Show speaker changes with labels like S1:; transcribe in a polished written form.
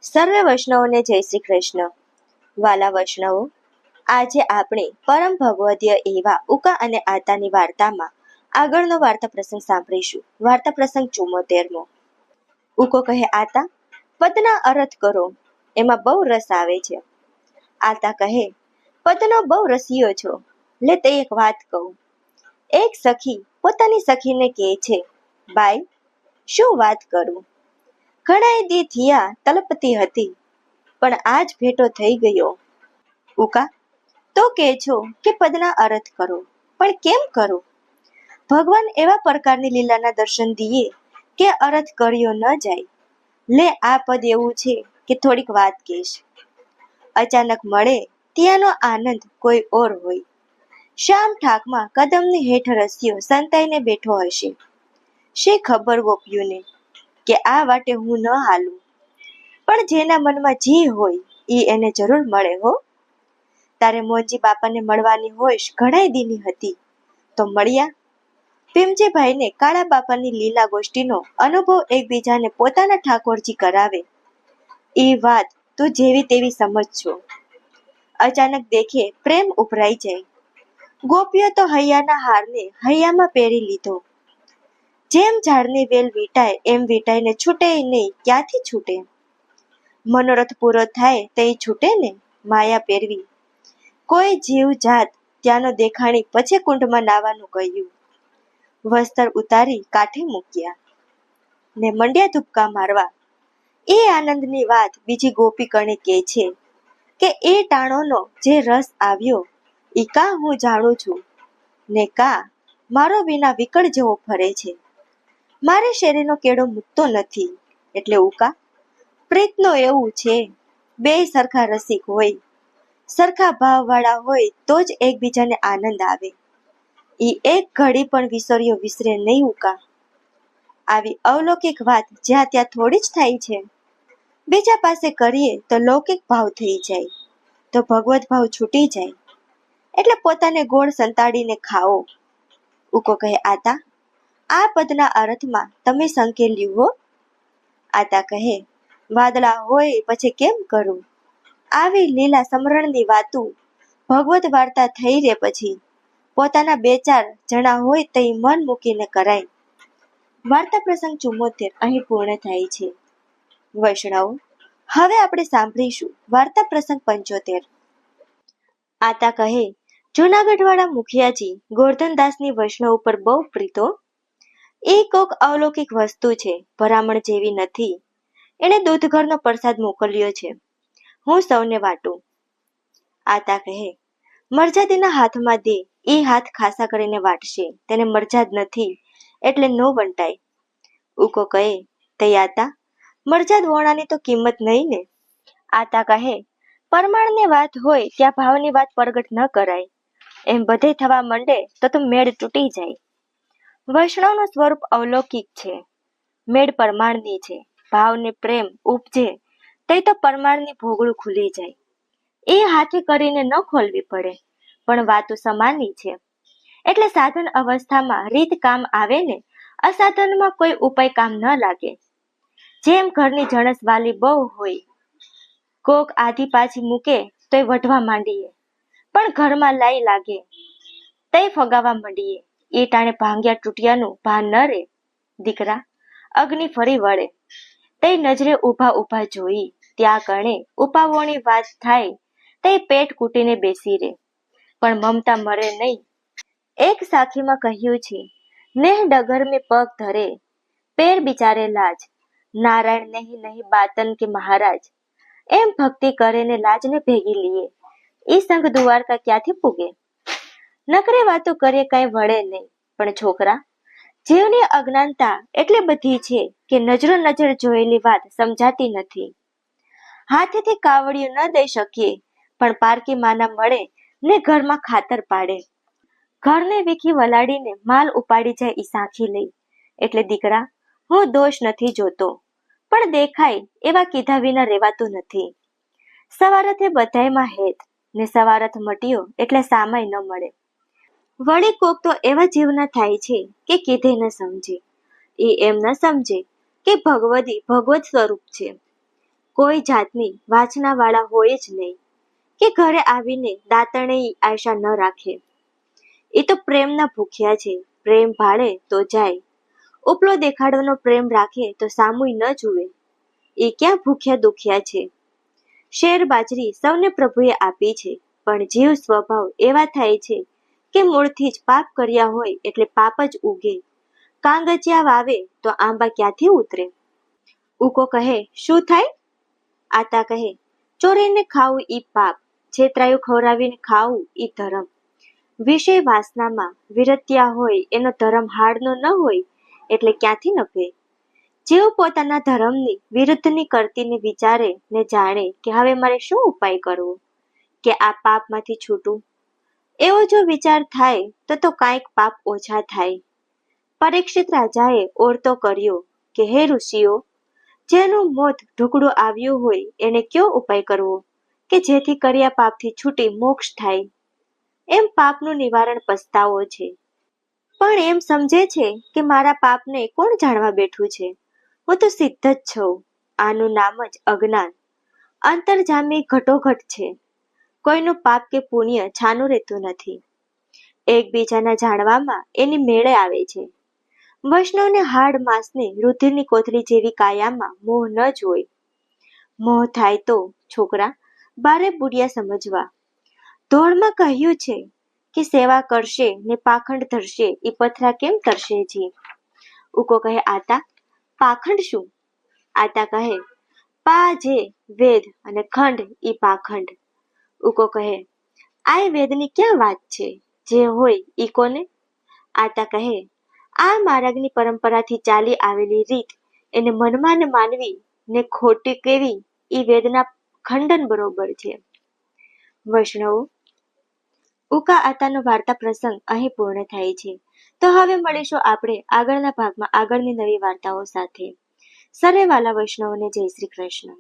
S1: સર્વે વૈષ્ણવોને જય શ્રી કૃષ્ણ. વાલા વૈષ્ણવો, આજે આપણે પરમ ભગવદીય એવા ઉકા અને આતાની વાર્તામાં આગળનો વાર્તા પ્રસંગ સાંભળીશું. વાર્તા પ્રસંગ 74મો. ઉકો કહે, આતા, પદના અરથ કરો, એમાં બહુ રસ આવે છે. આતા કહે, પદનો બહુ રસિયો છો, લે તે એક વાત કહું. એક સખી પોતાની સખીને કહે છે, બાઈ, શું વાત કરું? ઘણા દી થયા તલપતી હતી, પણ આજ ભેટો થઈ ગયો. ઉકા, તો કહે છો કે પદના અરથ કરો, પણ કેમ કરો? ભગવાન એવા પ્રકારની લીલાના દર્શન દીએ કે અરથ કર્યો ન જાય. લે, આ પદ એવું છે કે થોડીક વાત કહીશ. અચાનક મળે ત્યાંનો આનંદ કોઈ ઓર હોય. શ્યામ ઠાકમાં કદમની હેઠ રસ્યો સંતાઈને બેઠો હશે. શી ખબર ગોપીઓને કે આ વાટે હું ન હાલું, પણ જેના મનમાં જી હોય એ એને જરૂર મળે હો. તારે મોંજી બાપાને મળવાની હોઈશ, ઘણા દીની હતી તો મળ્યા. ભીમજીભાઈને કાળા બાપાની લીલા ગોષ્ઠીનો અનુભવ એકબીજાને પોતાના ઠાકોરજી કરાવે. એ વાત તું જેવી તેવી સમજજો. અચાનક દેખે પ્રેમ ઉભરાઈ જાય. ગોપીઓ તો હૈયાના હારને હૈયામાં પહેરી લીધો. જેમ ઝાડની વેલ વીંટાય એમ વીંટાઈને છૂટે નહીં. ક્યાંથી છૂટે? મનોરથ પૂરો થાય તે છૂટે ને. માયા પહેરવી. કોઈ જીવ જાત ત્યાંનો દેખાણી પછી કુંડમાં નાવાનું કહ્યું. વસ્ત્ર ઉતારી કાંઠે મૂક્યા ને મંડ્યા ધુબકા મારવા. એ આનંદની વાત બીજી ગોપી કણે કહે છે કે એ ટાણોનો જે રસ આવ્યો એ કા હું જાણું છું, ને કા મારો વિના વિકળ જેવો ફરે છે. મારે શેરીનો કેળો મૂકતો નથી. એટલે ઉકા, પ્રીતનો એવું છે, બે સરખા રસિક હોય, સરખા ભાવવાળા હોય તો જ એકબીજાને આનંદ આવે. એ એક ઘડી પણ વિસર્યો વિસરે નહીં ઉકા. આવી અવલૌકિક વાત જ્યાં ત્યાં થોડી જ થાય છે. બીજા પાસે કરીએ તો લૌકિક ભાવ થઈ જાય, તો ભગવત ભાવ છૂટી જાય. એટલે પોતાને ગોળ સંતાડીને ખાઓ. ઉકો કહે, આતા, આ પદના અર્થમાં તમે સંકેલ્યું હો. આતા કહે, વાદળા હોય પછી કેમ કરું? આવી લીલા સમરણની વાતું ભગવત વાર્તા થઈ રે પછી પોતાના બે ચાર જણા હોય તે મન મૂકીને કરાય. વાર્તા પ્રસંગ 74 અહીં પૂર્ણ થાય છે. વૈષ્ણવ, હવે આપણે સાંભળીશું વાર્તા પ્રસંગ 75. આતા કહે, જૂનાગઢ વાળા મુખિયાજી ગોરધનદાસની વૈષ્ણવ ઉપર બહુ પ્રીતો. એ કોક અવલૌકિક વસ્તુ છે, ભરામણ જેવી નથી. એણે દૂધઘરનો પ્રસાદ મોકલ્યો છે, હું સૌને વાટું. આતા કહે, મરજાદીના હાથમાં દે, એ હાથ ખાસા કરીને વાટશે. તેને મરજાદ નથી એટલે નો વંટાય. ઉકો કહે, તે આતા, મરજાદ વોણાની તો કિંમત નહીં ને. આતા કહે, પરમાણની વાત હોય ત્યાં ભાવની વાત પ્રગટ ન કરાય. એમ બધે થવા માંડે તો મેળ તૂટી જાય. વૈષ્ણવનું સ્વરૂપ અવલૌકિક છે, મેળ પરમાણની છે. ભાવને પ્રેમ ઉપજે તે તો પરમાણની ભોગળું ખુલી જાય. એ હાથે કરીને ન ખોલવી પડે, પણ વાતો સમાની છે. એટલે સાધન અવસ્થામાં રીત કામ આવે ને અસાધનમાં કોઈ ઉપાય કામ ન લાગે. જેમ ઘરની જણસ વાલી બહુ હોય, કોક આધી પાછી મૂકે તોય વઢવા માંડીએ, પણ ઘરમાં લાઈ લાગે તઈ ફગાવા માંડીએ. એ ટાણે ભાંગ્યા તૂટ્યાનું ભાન ન રે. દીકરા, અગ્નિ ફરી વળે તે નજરે ઊભા ઊભા જોઈ. ત્યાં કણે ઉપાવોની વાત થાય તે પેટ કૂટીને બેસી રે, પણ મમતા મરે નહીં. એક સાખીમાં કહ્યું છે, નેહ ડગર મેં પગ ધરે, પેર બિચારે લાજ, નારાયણ નહીં નહીં બાતન કે મહારાજ. એમ ભક્તિ કરે ને લાજને ભેગી લીએ, ઈ સંગ દ્વારકા ક્યાંથી પૂગે? નકરી વાતો કરીએ કાંઈ વળે નહીં. પણ છોકરા, જીવની અજ્ઞાનતા એટલી બધી છે કે નજરો નજર જોયેલી વાત સમજાતી નથી. હાથેથી કાવડિયું ન દઈ શકીએ, પણ પારકી માના મળે ને ઘરમાં ખાતર પાડે. ઘરને વીખી વલાડીને માલ ઉપાડી જાય ઈ સાખી લઈ. એટલે દીકરા, હું દોષ નથી જોતો, પણ દેખાય એવા કીધા વિના રેવાતું નથી. સવારથે બધાયમાં હેત ને સવારથ મટ્યો એટલે સામાય ન મળે. વળી કોક તો એવા જીવના થાય છે કે કીધે ન સમજે. એ એમ ન સમજે કે ભગવદી ભગવત સ્વરૂપ છે. કોઈ જાતની વાંચનાવાળા હોય જ નહીં કે ઘરે આવીને દાંતણેય આશા ન રાખે. એ તો પ્રેમના ભૂખ્યા છે. પ્રેમ ભાળે તો જાય. ઉપલો દેખાડવાનો પ્રેમ રાખે તો સામુય ન જુએ. એ ક્યાં ભૂખ્યા દુખ્યા છે. શેર બાજરી સૌને પ્રભુએ આપી છે, પણ જીવ સ્વભાવ એવા થાય છે કે મૂળથી જ પાપ કર્યા હોય એટલે પાપ જ ઉગે. કાંગચિયા વાવે તો આંબા ક્યાંથી ઉતરે? ઉકો કહે, શું થાય? આતા કહે, ચોરીને ખાવું ઈ પાપ, છેતરાયું ખવડાવીને ખાવું ઈ ધર્મ. વિષય વાસનામાં વિરત્યા હોય એનો ધર્મ હાડનો ન હોય એટલે ક્યાંથી નભે? જેઓ પોતાના ધર્મની વિરુદ્ધની કરતીને વિચારે ને જાણે કે હવે મારે શું ઉપાય કરવો કે આ પાપમાંથી છૂટું, એવો જો વિચાર થાય તો કાંઈક પાપ ઓછા થાય. પરીક્ષિત રાજાએ ઓરતો કર્યો કે હે ઋષિઓ, જેનું મોત ઢુકડું આવ્યું હોય એને કયો ઉપાય કરવો કે જેથી કર્યા પાપથી છૂટી મોક્ષ થાય? એમ પાપનું નિવારણ પસ્તાવો છે, પણ એમ સમજે છે કે મારા પાપને કોણ જાણવા બેઠું છે? હું તો સિદ્ધ જ છું. આનું નામ જ અજ્ઞાન. અંતર્જામી ઘટોઘટ છે. કોઈનું પાપ કે પુણ્ય છાનું રહેતું નથી. એકબીજાના જાણવામાં એની મેળે આવે છે. વૈષ્ણવને હાડ માંસની રુધિરની કોથળી જેવી કાયામાં મોહ ન જ હોય. મોહ થાય તો છોકરા બારે બુડિયા સમજવા. ધોળમાં કહ્યું છે કે સેવા કરશે ને પાખંડ ધરશે એ પથરા કેમ તરશે જી? ઉકો કહે, આતા પાખંડ શું? આતા કહે, પા જે વેદ અને ખંડ ઈ પાખંડ. ઉકો કહે, આ વેદની ક્યાં વાત છે? જે હોય ઈ કોને? આતા કહે, આ માર્ગની પરંપરાથી ચાલી આવેલી રીત એને મનમાં ને માનવી ને ખોટી કેવી ઈ વેદના ખંડન બરોબર છે. વૈષ્ણવો, ઉકા આતાનો વાર્તા પ્રસંગ અહીં પૂર્ણ થાય છે. તો હવે મળીશું આપણે આગળના ભાગમાં આગળની નવી વાર્તાઓ સાથે. સર્વે વાલા વૈષ્ણવોને જય શ્રી કૃષ્ણ.